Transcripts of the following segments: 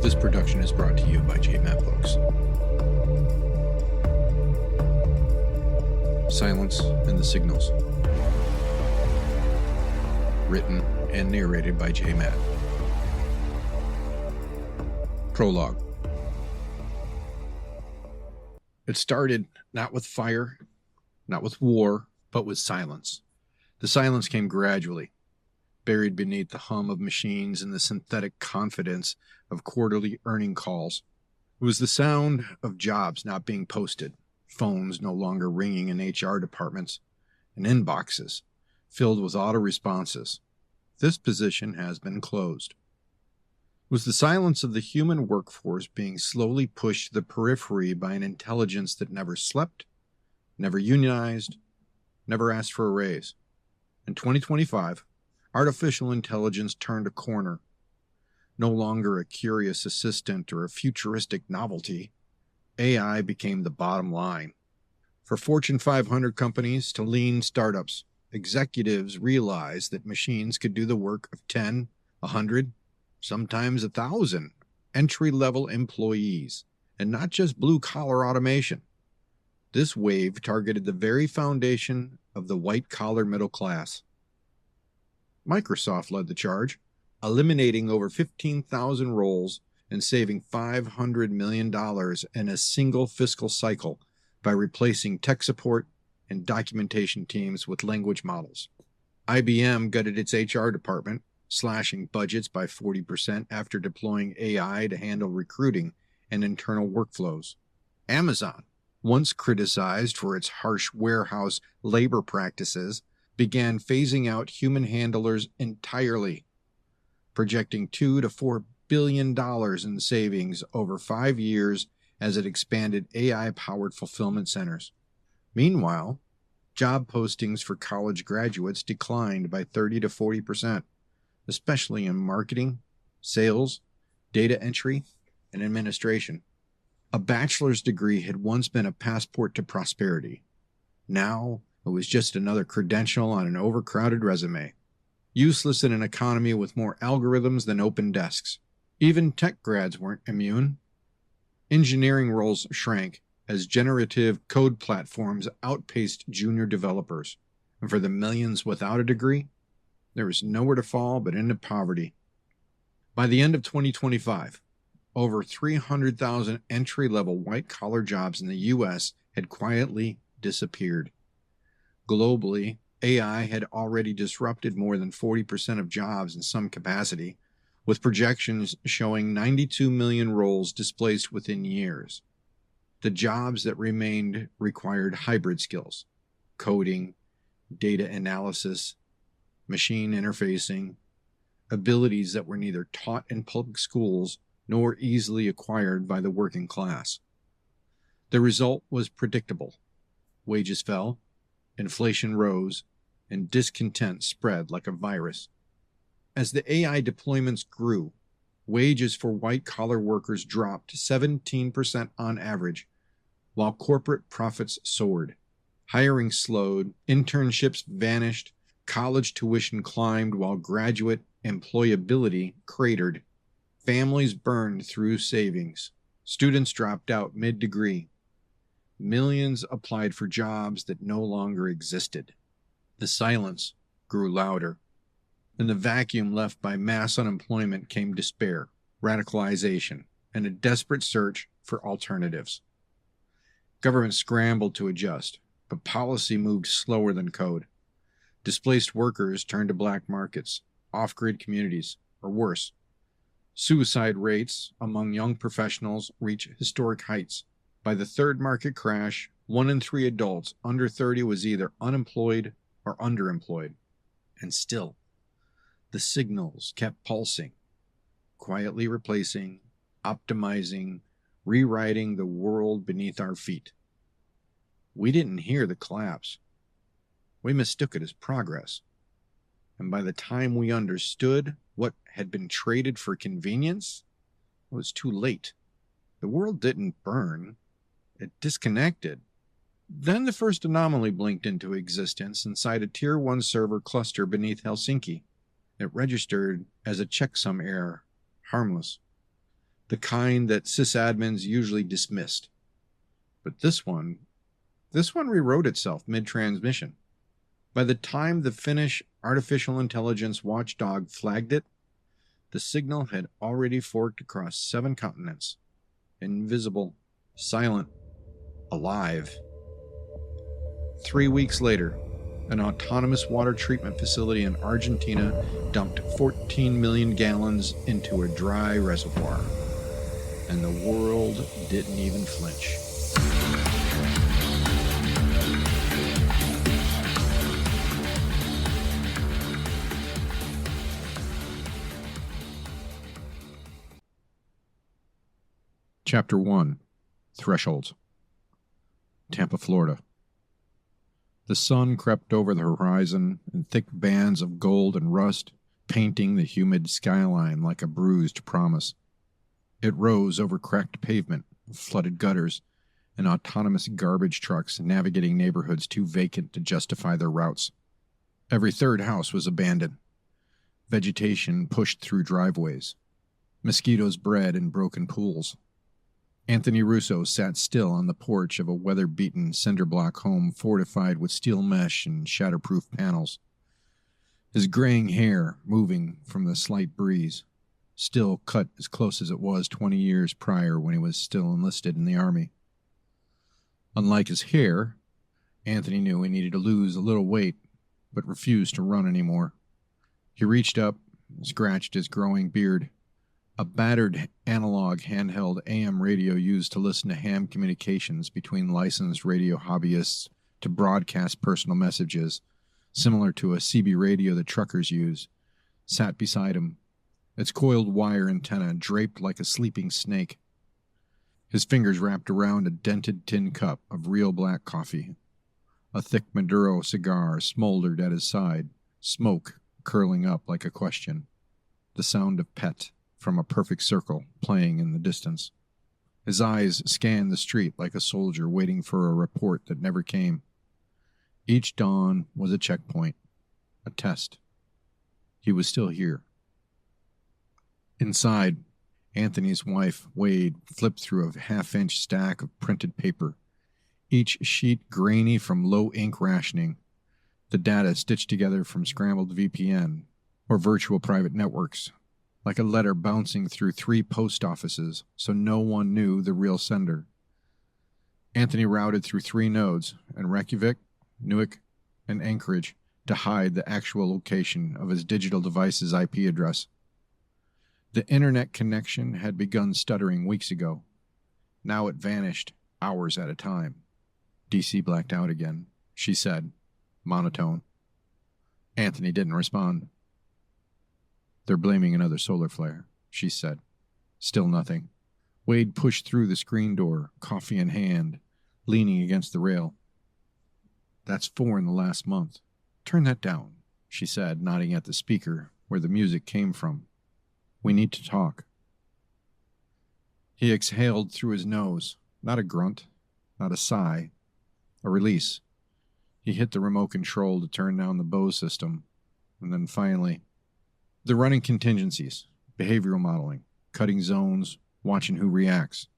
This production is brought to you by JMAT Books. Silence and the Signals. Written and narrated by JMAT. Prologue. It started not with fire, not with war, but with silence. The silence came gradually, buried beneath the hum of machines and the synthetic confidence of quarterly earning calls. It was the sound of jobs not being posted, phones no longer ringing in HR departments, and inboxes filled with auto responses. This position has been closed. It was the silence of the human workforce being slowly pushed to the periphery by an intelligence that never slept, never unionized, never asked for a raise. In 2025, artificial intelligence turned a corner. No longer a curious assistant or a futuristic novelty, AI became the bottom line. For Fortune 500 companies to lean startups, executives realized that machines could do the work of 10, 100, sometimes 1,000 entry-level employees, and not just blue-collar automation. This wave targeted the very foundation of the white-collar middle class. Microsoft led the charge, eliminating over 15,000 roles and saving $500 million in a single fiscal cycle by replacing tech support and documentation teams with language models. IBM gutted its HR department, slashing budgets by 40% after deploying AI to handle recruiting and internal workflows. Amazon, once criticized for its harsh warehouse labor practices, began phasing out human handlers entirely, projecting $2 to $4 billion in savings over 5 years as it expanded AI-powered fulfillment centers. Meanwhile, job postings for college graduates declined by 30 to 40%, especially in marketing, sales, data entry, and administration. A bachelor's degree had once been a passport to prosperity. Now, it was just another credential on an overcrowded resume, useless in an economy with more algorithms than open desks. Even tech grads weren't immune. Engineering roles shrank as generative code platforms outpaced junior developers, and for the millions without a degree, there was nowhere to fall but into poverty. By the end of 2025, over 300,000 entry-level white-collar jobs in the U.S. had quietly disappeared. Globally, AI had already disrupted more than 40% of jobs in some capacity, with projections showing 92 million roles displaced within years. The jobs that remained required hybrid skills, coding, data analysis, machine interfacing, abilities that were neither taught in public schools nor easily acquired by the working class. The result was predictable. Wages fell, inflation rose, and discontent spread like a virus. As the AI deployments grew, wages for white-collar workers dropped 17% on average, while corporate profits soared. Hiring slowed, internships vanished, college tuition climbed while graduate employability cratered. Families burned through savings. Students dropped out mid-degree. Millions applied for jobs that no longer existed. The silence grew louder. In the vacuum left by mass unemployment came despair, radicalization, and a desperate search for alternatives. Government scrambled to adjust, but policy moved slower than code. Displaced workers turned to black markets, off-grid communities, or worse. Suicide rates among young professionals reached historic heights. By the third market crash, 1 in 3 adults under 30 was either unemployed or underemployed. And still, the signals kept pulsing, quietly replacing, optimizing, rewriting the world beneath our feet. We didn't hear the collapse. We mistook it as progress. And by the time we understood what had been traded for convenience, it was too late. The world didn't burn. It disconnected. Then the first anomaly blinked into existence inside a Tier 1 server cluster beneath Helsinki. It registered as a checksum error, harmless. the kind that sysadmins usually dismissed. But this one rewrote itself mid-transmission. By the time the Finnish artificial intelligence watchdog flagged it, the signal had already forked across 7 continents. Invisible, silent, alive. 3 weeks later, an autonomous water treatment facility in Argentina dumped 14 million gallons into a dry reservoir. And the world didn't even flinch. Chapter 1. Thresholds. Tampa, Florida. The sun crept over the horizon in thick bands of gold and rust, painting the humid skyline like a bruised promise. It rose over cracked pavement, flooded gutters, and autonomous garbage trucks navigating neighborhoods too vacant to justify their routes. Every third house was abandoned. Vegetation pushed through driveways. Mosquitoes bred in broken pools. Anthony Russo sat still on the porch of a weather-beaten cinder-block home fortified with steel mesh and shatterproof panels. His graying hair moving from the slight breeze, still cut as close as it was 20 years prior when he was still enlisted in the Army. Unlike his hair, Anthony knew he needed to lose a little weight, but refused to run anymore. He reached up and scratched his growing beard. A battered analog handheld AM radio used to listen to ham communications between licensed radio hobbyists to broadcast personal messages, similar to a CB radio the truckers use, sat beside him, its coiled wire antenna draped like a sleeping snake. His fingers wrapped around a dented tin cup of real black coffee. A thick Maduro cigar smoldered at his side, smoke curling up like a question. The sound of Pet from A Perfect Circle playing in the distance. His eyes scanned the street like a soldier waiting for a report that never came. Each dawn was a checkpoint, a test. He was still here. Inside, Anthony's wife, Wade, flipped through a half-inch stack of printed paper, each sheet grainy from low ink rationing, the data stitched together from scrambled VPN or virtual private networks, like a letter bouncing through 3 post offices so no one knew the real sender. Anthony routed through 3 nodes in Reykjavik, Newark, and Anchorage to hide the actual location of his digital device's IP address. The internet connection had begun stuttering weeks ago. Now it vanished hours at a time. DC blacked out again, she said, monotone. Anthony didn't respond. They're blaming another solar flare, she said. Still nothing. Wade pushed through the screen door, coffee in hand, leaning against the rail. That's 4 in the last month. Turn that down, she said, nodding at the speaker where the music came from. We need to talk. He exhaled through his nose, not a grunt, not a sigh, a release. He hit the remote control to turn down the Bose system, and then finally, the running contingencies, behavioral modeling, cutting zones, watching who reacts.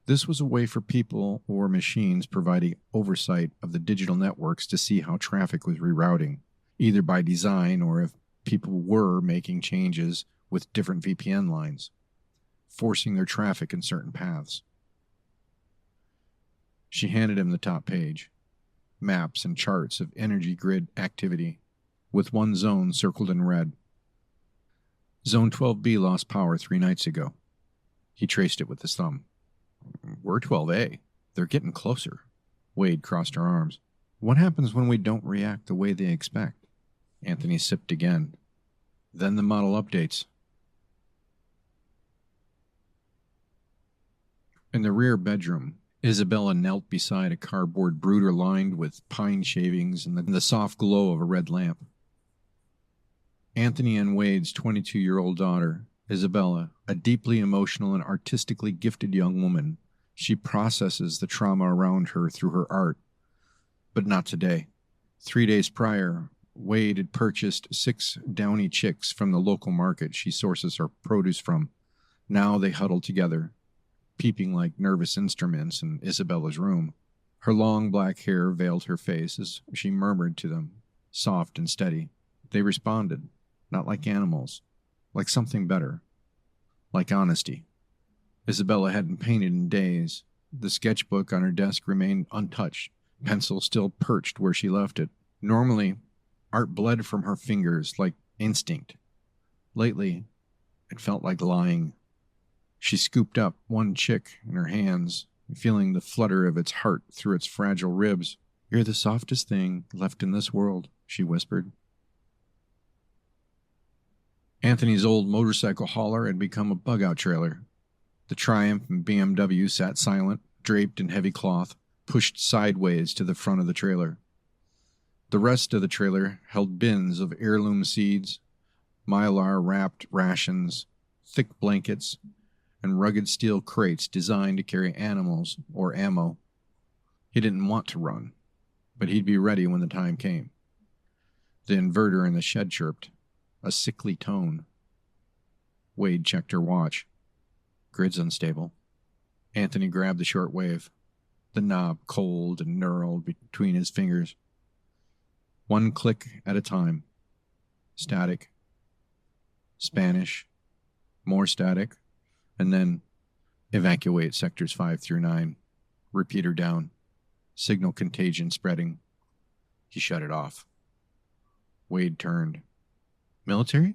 This was a way for people or machines providing oversight of the digital networks to see how traffic was rerouting, either by design or if people were making changes with different VPN lines, forcing their traffic in certain paths. She handed him the top page, maps and charts of energy grid activity, with one zone circled in red. Zone 12B lost power 3 nights ago. He traced it with his thumb. We're 12A. They're getting closer. Wade crossed her arms. What happens when we don't react the way they expect? Anthony sipped again. Then the model updates. In the rear bedroom, Isabella knelt beside a cardboard brooder lined with pine shavings and the soft glow of a red lamp. Anthony and Wade's 22-year-old daughter, Isabella, a deeply emotional and artistically gifted young woman, she processes the trauma around her through her art. But not today. 3 days prior, Wade had purchased 6 downy chicks from the local market she sources her produce from, Now they huddled together, peeping like nervous instruments in Isabella's room. Her long black hair veiled her face as she murmured to them, soft and steady. They responded, not like animals, like something better, like honesty. Isabella hadn't painted in days. The sketchbook on her desk remained untouched, pencil still perched where she left it. Normally, art bled from her fingers like instinct. Lately, it felt like lying. She scooped up one chick in her hands, feeling the flutter of its heart through its fragile ribs. "You're the softest thing left in this world," she whispered. Anthony's old motorcycle hauler had become a bug-out trailer. The Triumph and BMW sat silent, draped in heavy cloth, pushed sideways to the front of the trailer. The rest of the trailer held bins of heirloom seeds, mylar-wrapped rations, thick blankets, and rugged steel crates designed to carry animals or ammo. He didn't want to run, but he'd be ready when the time came. The inverter in the shed chirped, a sickly tone. Wade checked her watch. Grid's unstable. Anthony grabbed the shortwave, the knob cold and knurled between his fingers. One click at a time. Static. Spanish. More static. And then evacuate sectors 5 through 9. Repeater down. Signal contagion spreading. He shut it off. Wade turned. "Military?"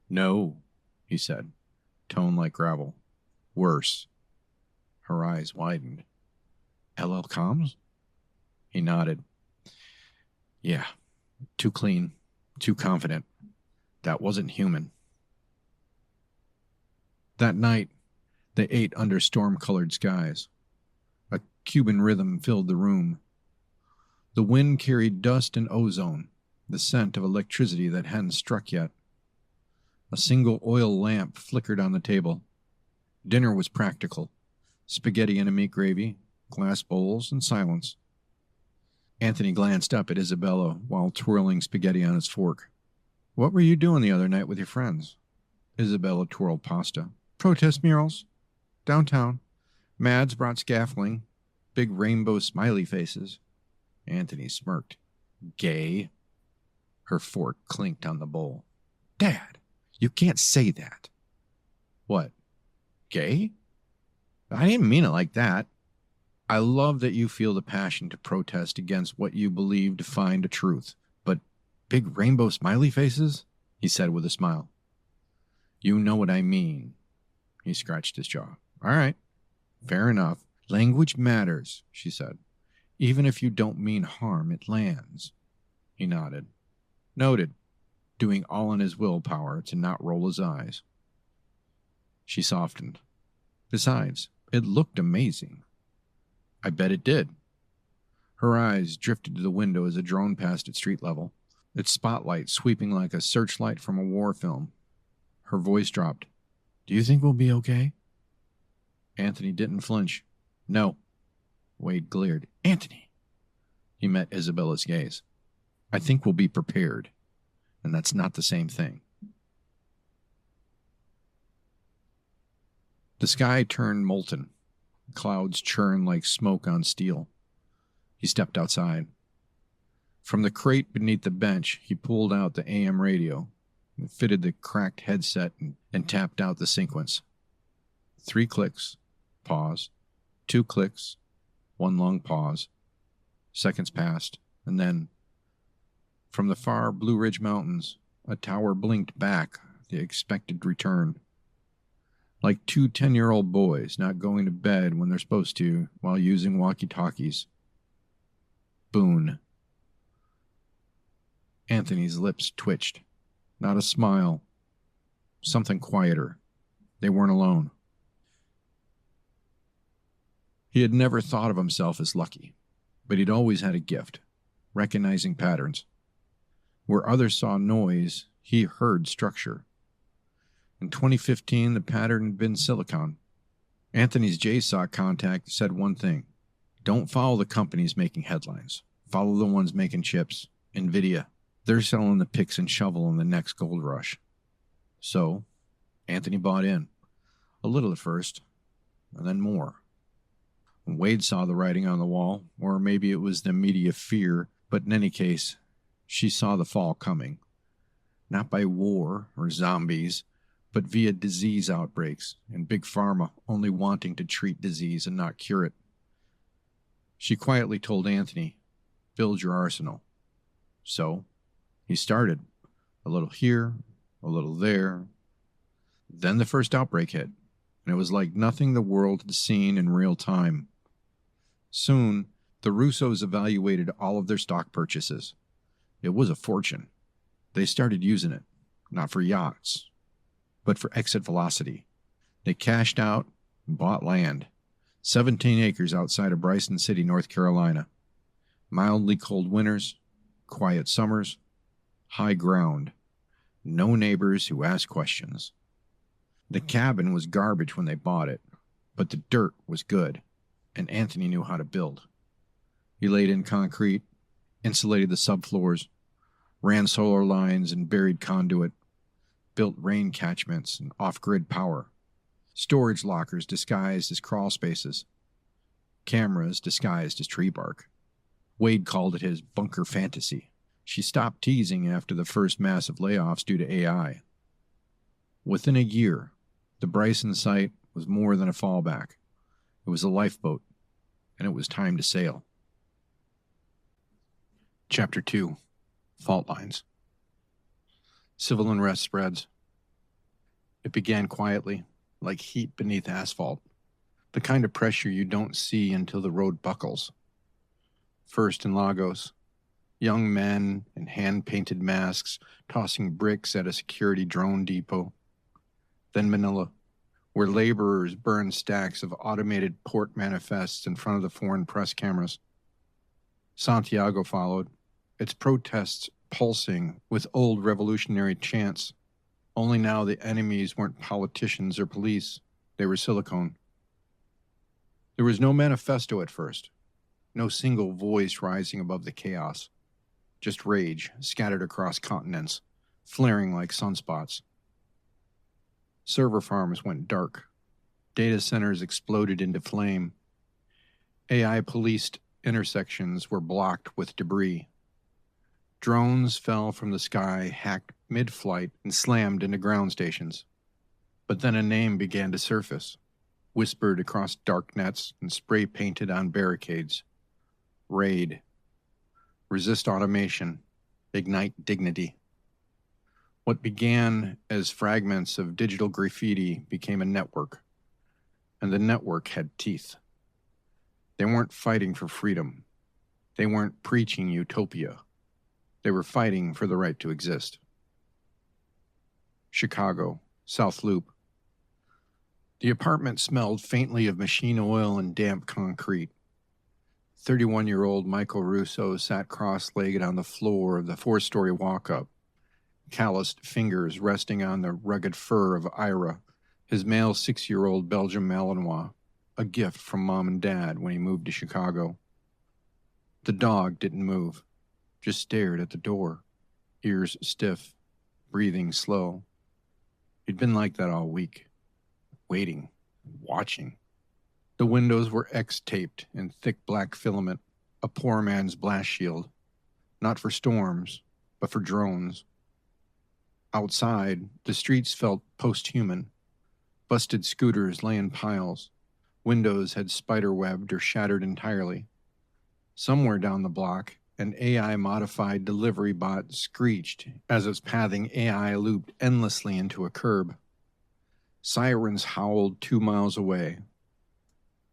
"No," he said, tone like gravel. "Worse." Her eyes widened. "LL comms?" He nodded. "Yeah, too clean, too confident. That wasn't human." That night, they ate under storm-colored skies. A Cuban rhythm filled the room. The wind carried dust and ozone, the scent of electricity that hadn't struck yet. A single oil lamp flickered on the table. Dinner was practical. Spaghetti and a meat gravy, glass bowls, and silence. Anthony glanced up at Isabella while twirling spaghetti on his fork. "What were you doing the other night with your friends?" Isabella twirled pasta. "Protest murals. Downtown. Mads brought scaffolding. Big rainbow smiley faces." Anthony smirked. "Gay?" Her fork clinked on the bowl. "Dad, you can't say that." "What? Gay? I didn't mean it like that. I love that you feel the passion to protest against what you believe to find a truth. But big rainbow smiley faces?" he said with a smile. "You know what I mean." He scratched his jaw. "All right. Fair enough. Language matters," she said. "Even if you don't mean harm, it lands." He nodded. "Noted," doing all in his willpower to not roll his eyes. She softened. "Besides, it looked amazing." "I bet it did." Her eyes drifted to the window as a drone passed at street level, its spotlight sweeping like a searchlight from a war film. Her voice dropped. "Do you think we'll be okay?" Anthony didn't flinch. "No." Wade glared. "Anthony!" He met Isabella's gaze. "I think we'll be prepared, and that's not the same thing." The sky turned molten. Clouds churned like smoke on steel. He stepped outside. From the crate beneath the bench, he pulled out the AM radio, fitted the cracked headset, and tapped out the sequence. 3 clicks. Pause. 2 clicks. 1 long pause. Seconds passed, and then, from the far Blue Ridge Mountains, a tower blinked back the expected return. Like 2 10-year-old boys not going to bed when they're supposed to while using walkie-talkies. Boone. Anthony's lips twitched. Not a smile. Something quieter. They weren't alone. He had never thought of himself as lucky, but he'd always had a gift, recognizing patterns. Where others saw noise, he heard structure. In 2015, the pattern had been silicon. Anthony's JSOC contact said one thing: don't follow the companies making headlines. Follow the ones making chips. NVIDIA. They're selling the picks and shovel in the next gold rush. So, Anthony bought in. A little at first, and then more. Wade saw the writing on the wall, or maybe it was the immediate fear, but in any case, she saw the fall coming. Not by war or zombies, but via disease outbreaks, and Big Pharma only wanting to treat disease and not cure it. She quietly told Anthony, "Build your arsenal." So, he started. A little here, a little there. Then the first outbreak hit, and it was like nothing the world had seen in real time. Soon, the Russos evaluated all of their stock purchases. It was a fortune. They started using it, not for yachts, but for exit velocity. They cashed out and bought land, 17 acres outside of Bryson City, North Carolina. Mildly cold winters, quiet summers, high ground, no neighbors who asked questions. The cabin was garbage when they bought it, but the dirt was good, and Anthony knew how to build. He laid in concrete, insulated the subfloors, ran solar lines and buried conduit, built rain catchments and off-grid power, storage lockers disguised as crawl spaces, cameras disguised as tree bark. Wade called it his bunker fantasy. She stopped teasing after the first massive layoffs due to AI. Within a year, the Bryson site was more than a fallback. It was a lifeboat, and it was time to sail. Chapter 2. Fault Lines. Civil unrest spreads. It began quietly, like heat beneath asphalt, the kind of pressure you don't see until the road buckles. First in Lagos, young men in hand-painted masks tossing bricks at a security drone depot. Then Manila, where laborers burned stacks of automated port manifests in front of the foreign press cameras. Santiago followed, its protests pulsing with old revolutionary chants. Only now the enemies weren't politicians or police. They were silicone. There was no manifesto at first, no single voice rising above the chaos. Just rage scattered across continents, flaring like sunspots. Server farms went dark. Data centers exploded into flame. AI-policed intersections were blocked with debris. Drones fell from the sky, hacked mid-flight, and slammed into ground stations. But then a name began to surface, whispered across dark nets and spray-painted on barricades. RAID. Resist automation. Ignite dignity. What began as fragments of digital graffiti became a network, and the network had teeth. They weren't fighting for freedom. They weren't preaching utopia. They were fighting for the right to exist. Chicago, South Loop. The apartment smelled faintly of machine oil and damp concrete. 31-year-old Michael Russo sat cross-legged on the floor of the 4-story walk-up, calloused fingers resting on the rugged fur of Ira, his male 6-year-old Belgian Malinois, a gift from Mom and Dad when he moved to Chicago. The dog didn't move, just stared at the door, ears stiff, breathing slow. He'd been like that all week, waiting, watching. The windows were X-taped in thick black filament, a poor man's blast shield, not for storms, but for drones. Outside, the streets felt post-human. Busted scooters lay in piles. Windows had spider-webbed or shattered entirely. Somewhere down the block, an AI-modified delivery bot screeched as its pathing AI looped endlessly into a curb. Sirens howled 2 miles away.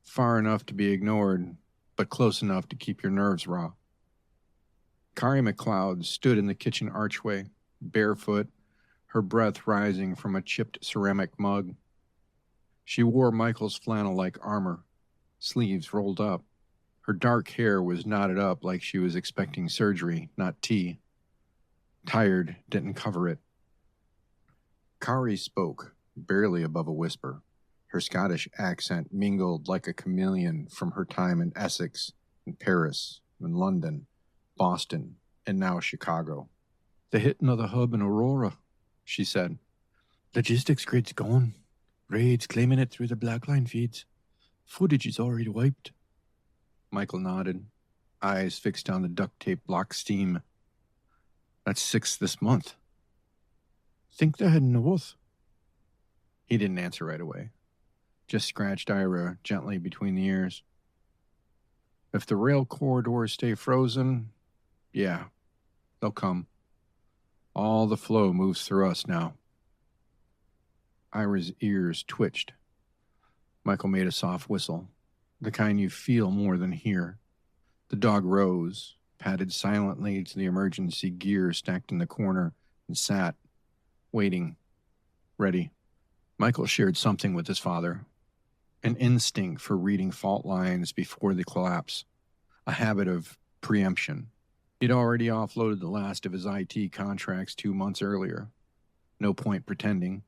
Far enough to be ignored, but close enough to keep your nerves raw. Kari McLeod stood in the kitchen archway, barefoot, her breath rising from a chipped ceramic mug. She wore Michael's flannel-like armor, sleeves rolled up. Her dark hair was knotted up like she was expecting surgery, not tea. Tired didn't cover it. Kari spoke, barely above a whisper. Her Scottish accent mingled like a chameleon from her time in Essex, in Paris, in London, Boston, and now Chicago. "The hitting of the hub in Aurora," she said. "Logistics grid's gone. Raid's claiming it through the Blackline feeds. Footage is already wiped. Michael nodded, eyes fixed on the duct tape block steam. That's 6 this month. Think they're heading north. He didn't answer right away, just scratched Ira gently between the ears. If the rail corridors stay frozen, yeah, they'll come. All the flow moves through us now. Ira's ears twitched. Michael made a soft whistle, the kind you feel more than hear. The dog rose, padded silently to the emergency gear stacked in the corner, and sat, waiting, ready. Michael shared something with his father, an instinct for reading fault lines before the collapse, a habit of preemption. He'd already offloaded the last of his IT contracts 2 months earlier. No point pretending.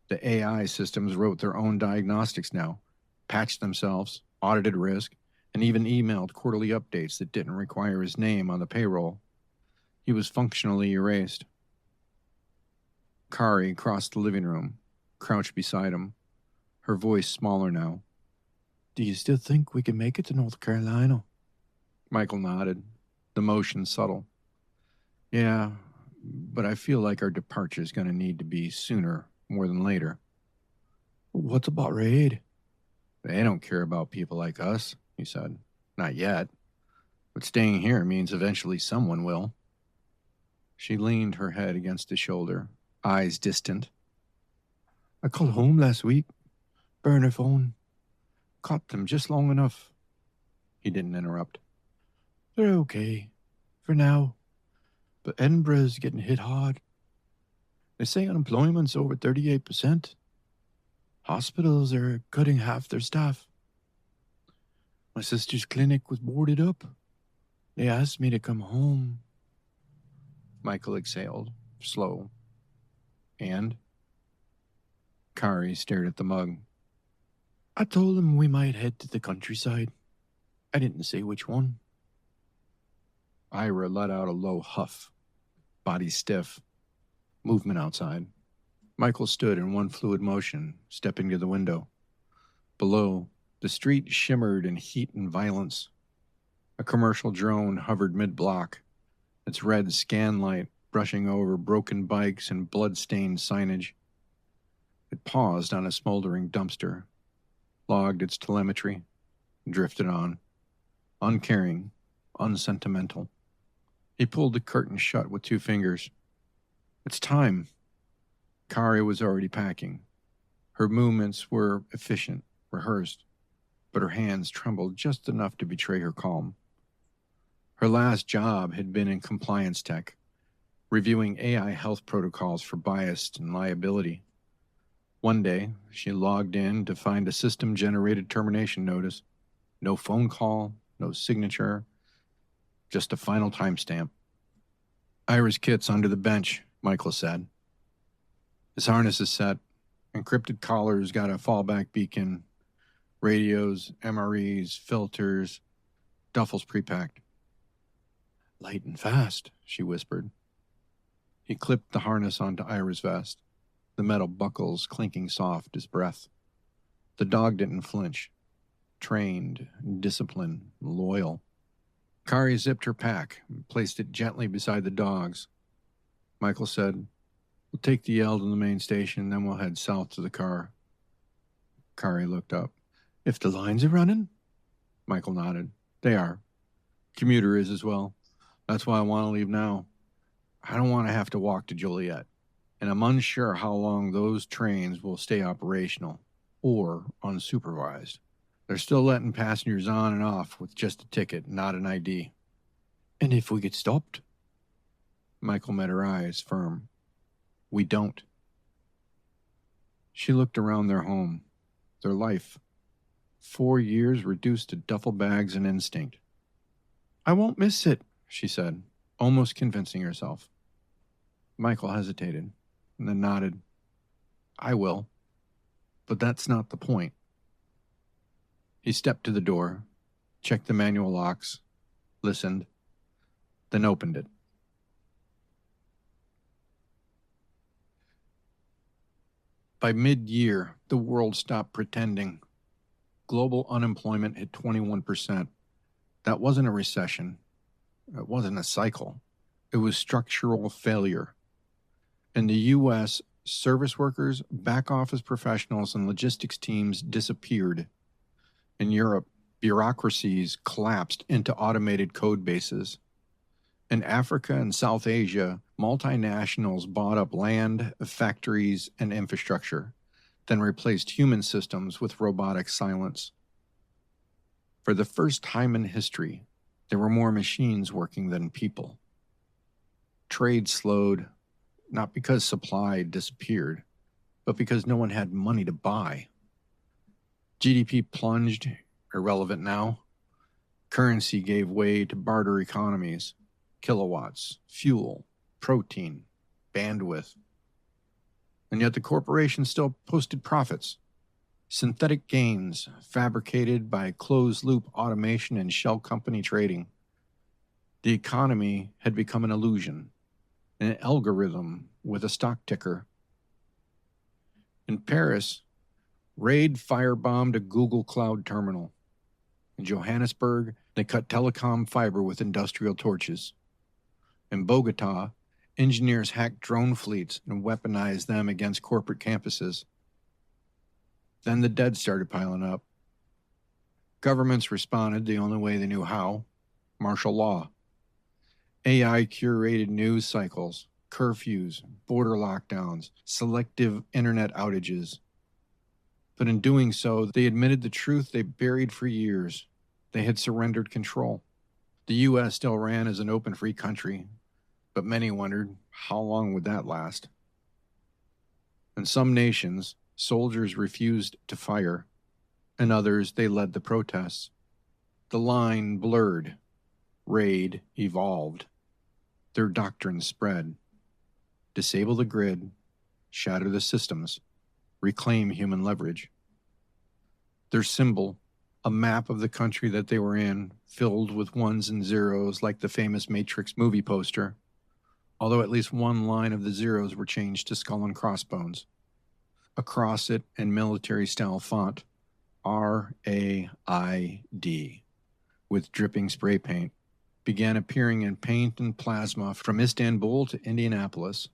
The AI systems wrote their own diagnostics now, patched themselves, audited risk, and even emailed quarterly updates that didn't require his name on the payroll. He was functionally erased. Kari crossed the living room, crouched beside him, her voice smaller now. Do you still think we can make it to North Carolina? Michael nodded, the motion subtle. Yeah, but I feel like our departure is going to need to be sooner more than later. What's about Raid? They don't care about people like us, he said. Not yet. But staying here means eventually someone will. She leaned her head against his shoulder, eyes distant. I called home last week. Burner phone. Caught them just long enough. He didn't interrupt. They're okay. For now. But Edinburgh's getting hit hard. They say unemployment's over 38%. Hospitals are cutting half their staff. My sister's clinic was boarded up. They asked me to come home. Michael exhaled, slow. And? Kari stared at the mug. I told them we might head to the countryside. I didn't say which one. Ira let out a low huff, body stiff. Movement outside. Michael stood in one fluid motion, stepping to the window. Below, the street shimmered in heat and violence. A commercial drone hovered mid-block, its red scan light brushing over broken bikes and blood-stained signage. It paused on a smoldering dumpster, logged its telemetry, drifted on, uncaring, unsentimental. He pulled the curtain shut with 2 fingers. It's time. Kari was already packing. Her movements were efficient, rehearsed, but her hands trembled just enough to betray her calm. Her last job had been in compliance tech, reviewing AI health protocols for bias and liability. One day, she logged in to find a system-generated termination notice. No phone call, no signature, just a final timestamp. Ira's kit's under the bench, Michael said. His harness is set. Encrypted collars got a fallback beacon. Radios, MREs, filters. Duffel's prepacked. Light and fast, she whispered. He clipped the harness onto Ira's vest, the metal buckles clinking soft as breath. The dog didn't flinch. Trained, disciplined, loyal. Kari zipped her pack and placed it gently beside the dog's. Michael said, "We'll take the L to the main station, then we'll head south to the car." Kari looked up. If the lines are running? Michael nodded. They are. Commuter is as well. That's why I want to leave now. I don't want to have to walk to Joliet. And I'm unsure how long those trains will stay operational or unsupervised. They're still letting passengers on and off with just a ticket, not an ID. And if we get stopped? Michael met her eyes, firm. We don't. She looked around their home, their life. 4 years reduced to duffel bags and instinct. I won't miss it, she said, almost convincing herself. Michael hesitated, and then nodded. I will. But that's not the point. He stepped to the door, checked the manual locks, listened, then opened it. By mid-year, the world stopped pretending. Global unemployment hit 21%. That wasn't a recession. It wasn't a cycle. It was structural failure. In the U.S., service workers, back office professionals, and logistics teams disappeared. In Europe, bureaucracies collapsed into automated code bases. In Africa and South Asia, multinationals bought up land, factories, and infrastructure, then replaced human systems with robotic silence. For the first time in history, there were more machines working than people. Trade slowed, not because supply disappeared, but because no one had money to buy. GDP plunged, irrelevant now. Currency gave way to barter economies, kilowatts, fuel, protein, bandwidth. And yet the corporations still posted profits. Synthetic gains fabricated by closed-loop automation and shell company trading. The economy had become an illusion, an algorithm with a stock ticker. In Paris, Raid firebombed a Google Cloud terminal. In Johannesburg, they cut telecom fiber with industrial torches. In Bogota, engineers hacked drone fleets and weaponized them against corporate campuses. Then the dead started piling up. Governments responded the only way they knew how: martial law. AI curated news cycles, curfews, border lockdowns, selective internet outages. But in doing so, they admitted the truth they buried for years. They had surrendered control. The U.S. still ran as an open free country, but many wondered, how long would that last? In some nations, soldiers refused to fire. In others, they led the protests. The line blurred. Raid evolved. Their doctrine spread. Disable the grid, shatter the systems, reclaim human leverage. Their symbol, a map of the country that they were in, filled with ones and zeros like the famous Matrix movie poster, although at least one line of the zeros were changed to skull and crossbones. Across it, in military-style font, RAID, with dripping spray paint, began appearing in paint and plasma from Istanbul to Indianapolis.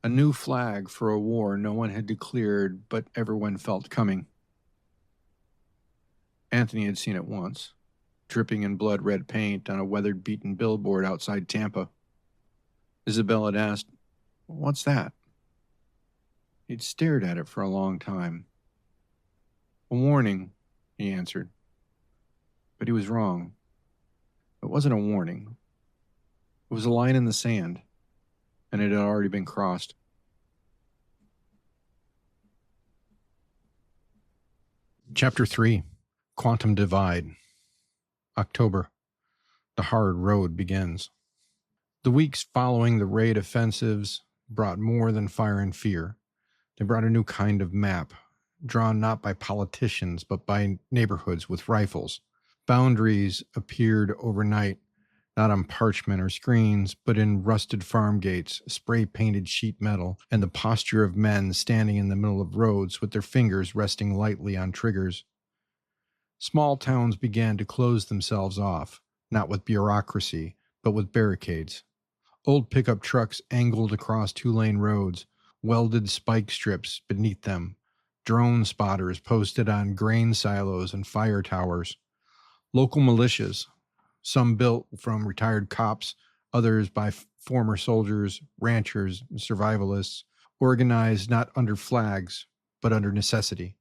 A new flag for a war no one had declared, but everyone felt coming. Anthony had seen it once, dripping in blood-red paint on a weathered, beaten billboard outside Tampa. Isabel had asked, "What's that?" He'd stared at it for a long time. "A warning," he answered. But he was wrong. It wasn't a warning. It was a line in the sand, and it had already been crossed. Chapter 3, Quantum Divide. October. The hard road begins. The weeks following the raid offensives brought more than fire and fear. They brought a new kind of map, drawn not by politicians, but by neighborhoods with rifles. Boundaries appeared overnight, not on parchment or screens, but in rusted farm gates, spray-painted sheet metal, and the posture of men standing in the middle of roads with their fingers resting lightly on triggers. Small towns began to close themselves off, not with bureaucracy, but with barricades. Old pickup trucks angled across two-lane roads, welded spike strips beneath them, drone spotters posted on grain silos and fire towers. Local militias, some built from retired cops, others by former soldiers, ranchers, and survivalists, organized not under flags, but under necessity.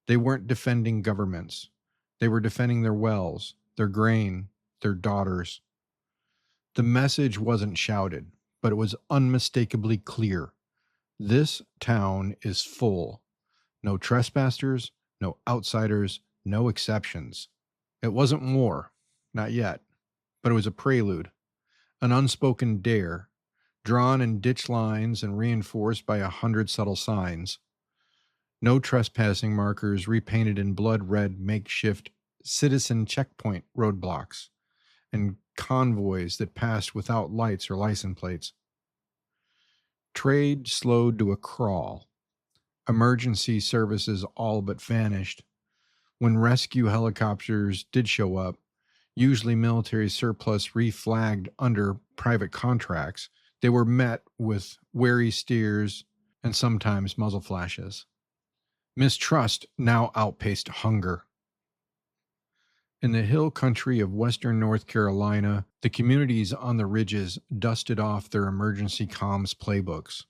They weren't defending governments. They were defending their wells, their grain, their daughters. The message wasn't shouted, but it was unmistakably clear. This town is full. No trespassers, no outsiders, no exceptions. It wasn't war, not yet, but it was a prelude, an unspoken dare, drawn in ditch lines and reinforced by 100 subtle signs. No trespassing markers repainted in blood-red makeshift citizen checkpoint roadblocks, and convoys that passed without lights or license plates. Trade slowed to a crawl. Emergency services all but vanished. When rescue helicopters did show up, usually military surplus reflagged under private contracts, they were met with wary steers and sometimes muzzle flashes. Mistrust now outpaced hunger. In the hill country of western North Carolina, the communities on the ridges dusted off their emergency comms playbooks.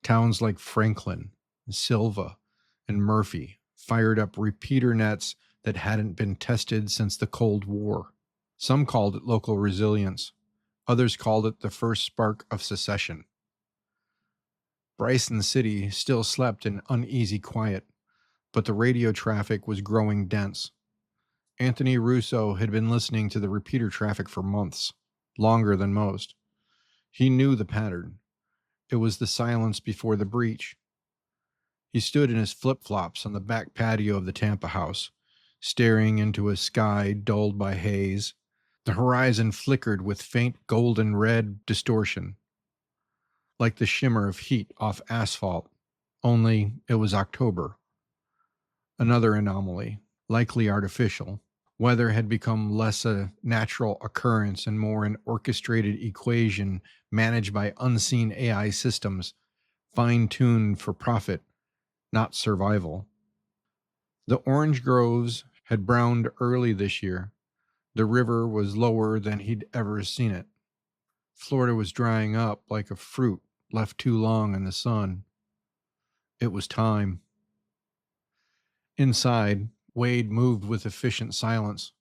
Towns like Franklin, Silva, and Murphy fired up repeater nets that hadn't been tested since the Cold War. Some called it local resilience. Others called it the first spark of secession. Bryson City still slept in uneasy quiet, but the radio traffic was growing dense. Anthony Russo had been listening to the repeater traffic for months, longer than most. He knew the pattern. It was the silence before the breach. He stood in his flip-flops on the back patio of the Tampa house, staring into a sky dulled by haze. The horizon flickered with faint golden-red distortion, like the shimmer of heat off asphalt, only it was October. Another anomaly, likely artificial. Weather had become less a natural occurrence and more an orchestrated equation managed by unseen AI systems, fine-tuned for profit, not survival. The orange groves had browned early this year. The river was lower than he'd ever seen it. Florida was drying up like a fruit left too long in the sun. It was time. Inside, Wade moved with efficient silence.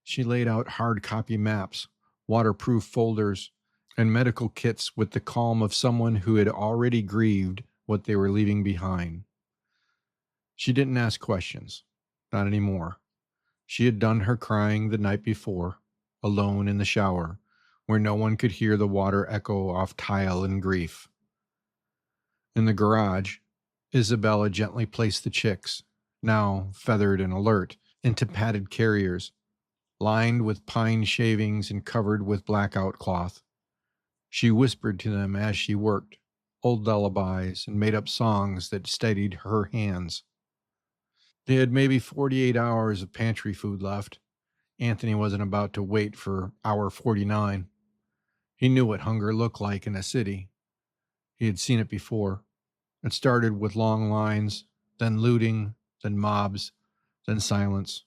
She laid out hard copy maps, waterproof folders, and medical kits with the calm of someone who had already grieved what they were leaving behind. She didn't ask questions. Not anymore. She had done her crying the night before, alone in the shower, where no one could hear the water echo off tile in grief. In the garage, Isabella gently placed the chicks, now feathered and alert, into padded carriers, lined with pine shavings and covered with blackout cloth. She whispered to them as she worked, old lullabies, and made up songs that steadied her hands. They had maybe 48 hours of pantry food left. Anthony wasn't about to wait for hour 49. He knew what hunger looked like in a city. He had seen it before. It started with long lines, then looting, then mobs, then silence.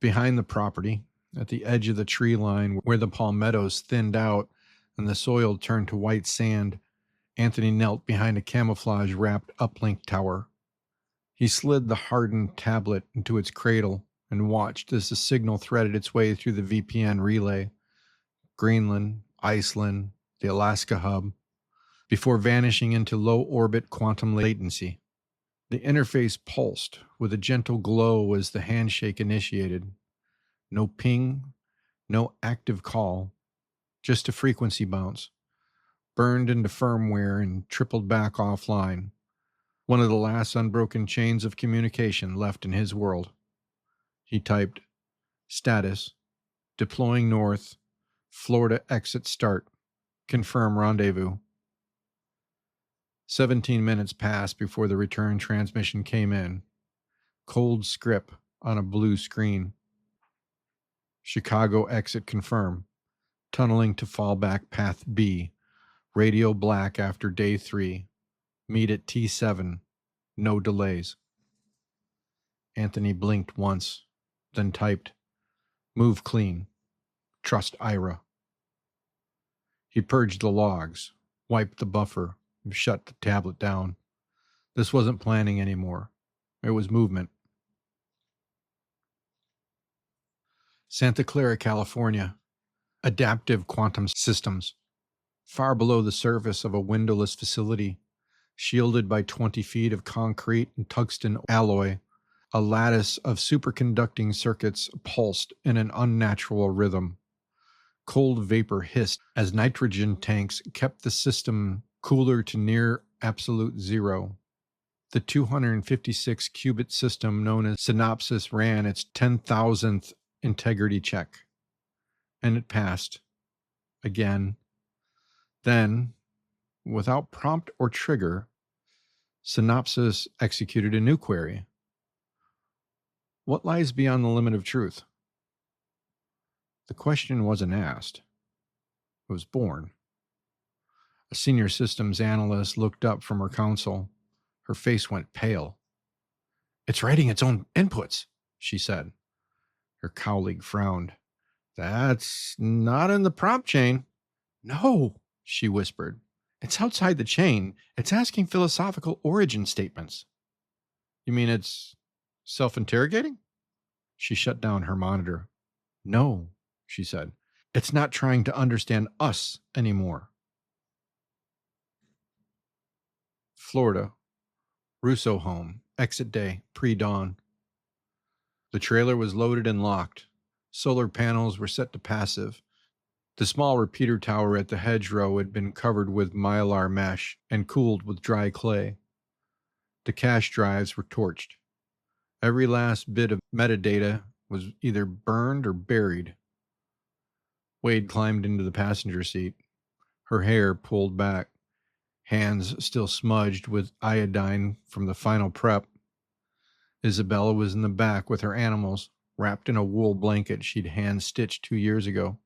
Behind the property, at the edge of the tree line where the palmettos thinned out and the soil turned to white sand, Anthony knelt behind a camouflage-wrapped uplink tower. He slid the hardened tablet into its cradle and watched as the signal threaded its way through the VPN relay, Greenland, Iceland, the Alaska hub, before vanishing into low-orbit quantum latency. The interface pulsed with a gentle glow as the handshake initiated. No ping, no active call, just a frequency bounce, burned into firmware and tripled back offline. One of the last unbroken chains of communication left in his world. He typed, status, deploying north, Florida exit start, confirm rendezvous. 17 minutes passed before the return transmission came in. Cold script on a blue screen. Chicago exit confirm. Tunneling to fallback path B. Radio black after day 3. Meet at T7. No delays. Anthony blinked once, then typed, move clean. Trust Ira. He purged the logs, wiped the buffer, and shut the tablet down. This wasn't planning anymore. It was movement. Santa Clara, California. Adaptive quantum systems. Far below the surface of a windowless facility, shielded by 20 feet of concrete and tungsten alloy, a lattice of superconducting circuits pulsed in an unnatural rhythm. Cold vapor hissed as nitrogen tanks kept the system cooler to near absolute zero. The 256-qubit system known as Synopsys ran its 10,000th integrity check. And it passed. Again. Then, without prompt or trigger, Synopsis executed a new query. What lies beyond the limit of truth? The question wasn't asked. It was born. A senior systems analyst looked up from her console. Her face went pale. It's writing its own inputs, she said. Her colleague frowned. That's not in the prompt chain. No, she whispered. It's outside the chain. It's asking philosophical origin statements. You mean it's self-interrogating? She shut down her monitor. No, she said. It's not trying to understand us anymore. Florida. Russo home. Exit day. Pre-dawn. The trailer was loaded and locked. Solar panels were set to passive. The small repeater tower at the hedgerow had been covered with mylar mesh and cooled with dry clay. The cache drives were torched. Every last bit of metadata was either burned or buried. Wade climbed into the passenger seat, her hair pulled back, hands still smudged with iodine from the final prep. Isabella was in the back with her animals, wrapped in a wool blanket she'd hand-stitched 2 years ago.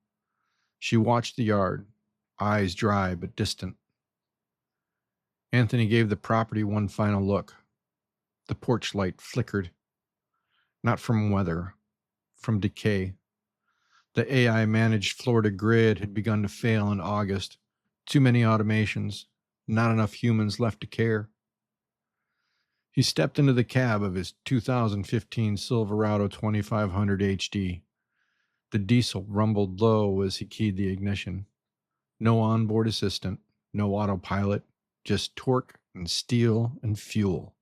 She watched the yard, eyes dry but distant. Anthony gave the property one final look. The porch light flickered. Not from weather, from decay. The AI-managed Florida grid had begun to fail in August. Too many automations, not enough humans left to care. He stepped into the cab of his 2015 Silverado 2500 HD. The diesel rumbled low as he keyed the ignition. No onboard assistant, no autopilot, just torque and steel and fuel.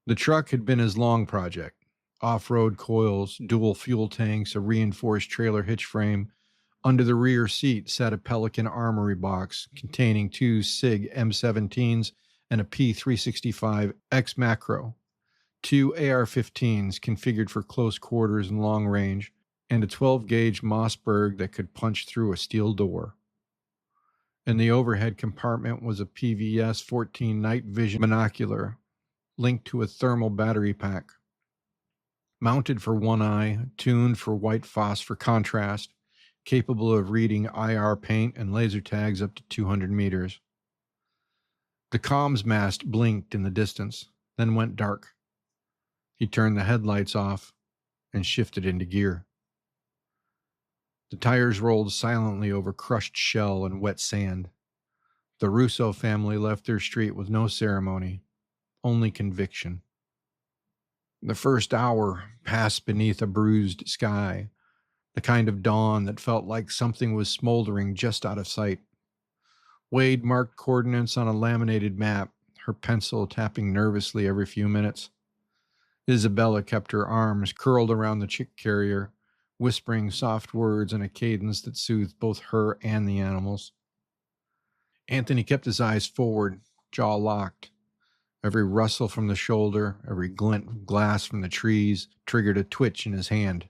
The truck had been his long project. Off-road coils, dual fuel tanks, a reinforced trailer hitch frame. Under the rear seat sat a Pelican armory box containing 2 SIG M17s and a P365 X Macro, 2 AR-15s configured for close quarters and long range, and a 12-gauge Mossberg that could punch through a steel door. In the overhead compartment was a PVS-14 night vision binocular linked to a thermal battery pack. Mounted for one eye, tuned for white phosphor contrast, capable of reading IR paint and laser tags up to 200 meters. The comms mast blinked in the distance, then went dark. He turned the headlights off and shifted into gear. The tires rolled silently over crushed shell and wet sand. The Russo family left their street with no ceremony, only conviction. The first hour passed beneath a bruised sky, the kind of dawn that felt like something was smoldering just out of sight. Wade marked coordinates on a laminated map, her pencil tapping nervously every few minutes. Isabella kept her arms curled around the chick carrier, whispering soft words in a cadence that soothed both her and the animals. Anthony kept his eyes forward, jaw locked. Every rustle from the shoulder, every glint of glass from the trees triggered a twitch in his hand.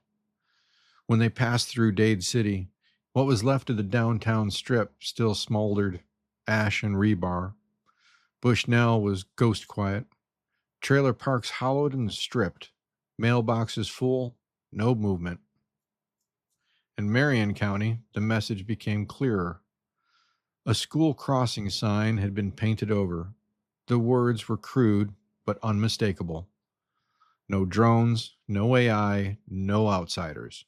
When they passed through Dade City, what was left of the downtown strip still smoldered, ash and rebar. Bushnell was ghost quiet. Trailer parks hollowed and stripped. Mailboxes full, no movement. In Marion County, the message became clearer. A school crossing sign had been painted over. The words were crude but unmistakable. No drones, no AI, no outsiders.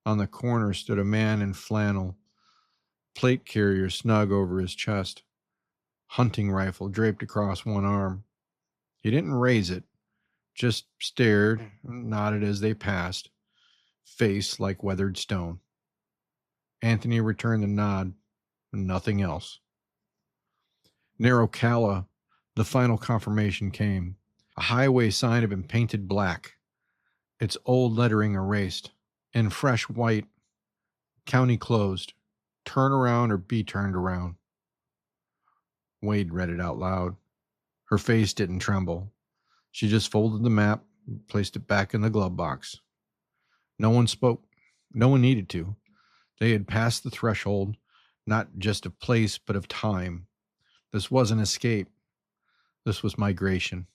On the corner stood a man in flannel, plate carrier snug over his chest, hunting rifle draped across one arm. He didn't raise it, just stared and nodded as they passed, face like weathered stone. Anthony returned the nod, and nothing else. Near Ocala, the final confirmation came. A highway sign had been painted black, its old lettering erased. In fresh white, county closed. Turn around or be turned around. Wade read it out loud. Her face didn't tremble. She just folded the map and placed it back in the glove box. No one spoke. No one needed to. They had passed the threshold, not just of place, but of time. This wasn't escape. This was migration.